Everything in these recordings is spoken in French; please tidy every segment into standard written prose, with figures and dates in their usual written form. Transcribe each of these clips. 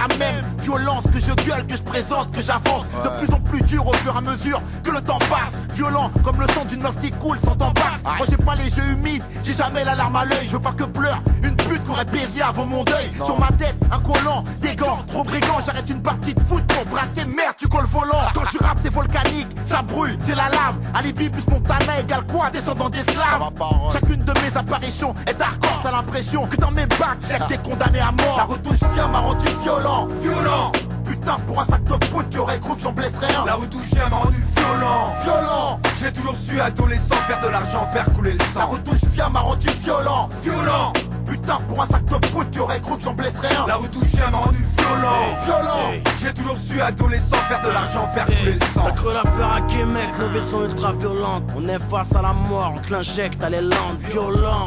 la même violence que je gueule, que je présente, que j'avance. De plus en plus dur au fur et à mesure que le temps passe. Violent comme le sang d'une meuf qui coule sans temps passe. Moi j'ai pas les yeux humides, j'ai jamais la larme à l'œil. Je veux pas que pleure une pute qu'aurait baisé avant mon deuil. Sur ma tête, un collant, des gants, trop brigand. J'arrête une partie de foot pour braquer, merde, tu colles volant. Quand je rappe, c'est volcanique, ça brûle, c'est la lave. Alibi plus Montana égale quoi? Descendant d'esclaves. Chacune de mes apparitions est hardcore. T'as l'impression que dans mes bacs, j'ai que t'es condamné à mort. La retouche chien m'a rendu violent, violent. Putain, pour un sac de poudre qui aurait cru que j'en blesserais un. La retouche chien m'a rendu violent, violent. J'ai toujours su adolescent faire de l'argent, faire couler le sang. La retouche chien m'a rendu violent, violent. Putain, pour un sac de poudre qui aurait cru que j'en blesserais un. La retouche chien m'a rendu violent, violent. J'ai toujours su adolescent faire de l'argent, faire couler le sang. T'as cru l'affaire à qui, mec? Nos vies sont ultra violentes. On est face à la mort, on te l'injecte, elle est lente, violent.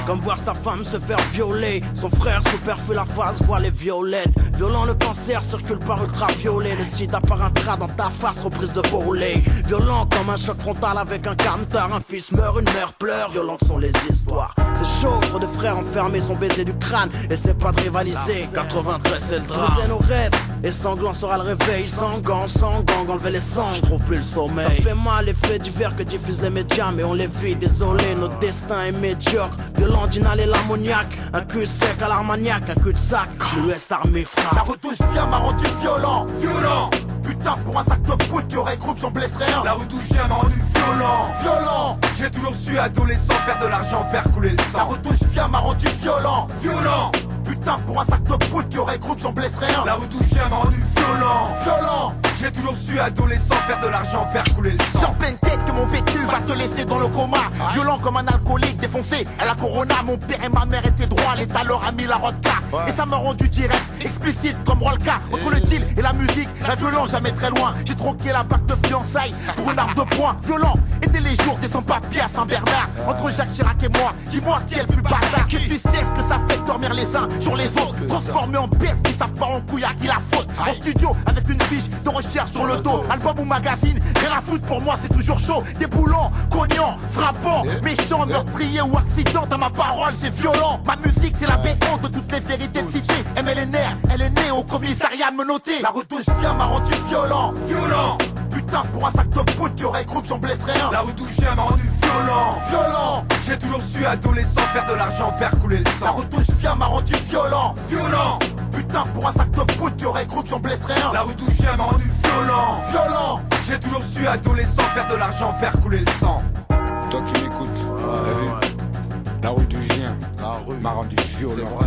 Comme voir sa femme se faire violer. Son frère se perfue la face, voit les violettes. Violent, le cancer circule par ultraviolet. Le sida par un trait dans ta face, reprise de voler. Violent comme un choc frontal avec un camtar. Un fils meurt, une mère pleure. Violentes sont les histoires. C'est chaud, trop de frères enfermés sont baisés du crâne. Et c'est pas de rivaliser. 93 c'est le drame. Briser nos rêves et sanglant sera le réveil. Sans gants, enlever les sangs. Je trouve plus le sommeil. Ça fait mal les faits divers que diffusent les médias. Mais on les vit, désolé, notre destin est médiocre. Violent d'inhaler l'ammoniaque. Un cul sec à l'armagnac, un cul de sac. L'US armée frappe. La retouche chien m'a rendu violent, violent. Putain, pour un sac de poudre qui aurait cru que j'en blesserais un. La retouche chien m'a rendu violent, violent. J'ai toujours su adolescent faire de l'argent, faire couler le sang. La retouche chien m'a rendu violent, violent. Putain, pour un sac de poudre qui aurait cru que j'en blesserais un. La retouche chien m'a rendu violent, violent. J'ai toujours su adolescent faire de l'argent, faire couler le sang. Sans pleine tête que mon vécu va te laisser dans le coma. Violent comme un alcoolique défoncé à la Corona. Mon père et ma mère étaient droits, l'État leur a mis la rodka. Et ça m'a rendu direct, explicite comme Rolka. Entre le deal et la musique, la violence jamais très loin. J'ai troqué la bague de fiançailles pour une arme de poing. Violent étaient les jours des sans-papiers à Saint-Bernard. Entre Jacques Chirac et moi, dis-moi qui est le plus bâtard. Que tu sais ce que ça fait de dormir les uns sur les autres. Transformé en bête, puis ça part en couille à qui la faute. En studio avec une fiche de recherche sur le dos. Album ou magazine, rien à foutre pour moi c'est toujours chaud. Déboulant, cognant, frappant, méchant, meurtrier ou accident. À ma parole c'est violent. Ma musique c'est la BO de toutes les vérités de cité. MLNR, elle est née au commissariat menotté. La retouche chien m'a rendu violent, violent. Putain, pour un sac de poudre qui aurait cru que j'en blesserais un. La retouche chien m'a rendu violent, violent. J'ai toujours su adolescent faire de l'argent, faire couler le sang. La retouche chien m'a rendu violent, violent. Putain, pour un sac de poudre qui aurait cru que j'en blesserais un. La retouche chien m'a rendu violent, violent. J'ai toujours su adolescent faire de l'argent, faire couler le sang. Toi qui m'écoutes, t'as vu? La rue du Gien m'a rendu violent.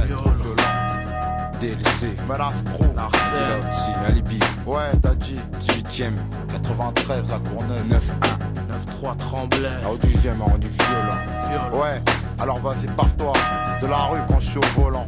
DLC, Menace Pro, Marcel aussi, Alibi. Ouais, t'as dit 18ème, 93, la Courneuve 9-1, 9-3 Tremblay. La rue du Gien m'a rendu violent. Ouais, alors vas-y, pars-toi de la rue quand je suis au volant.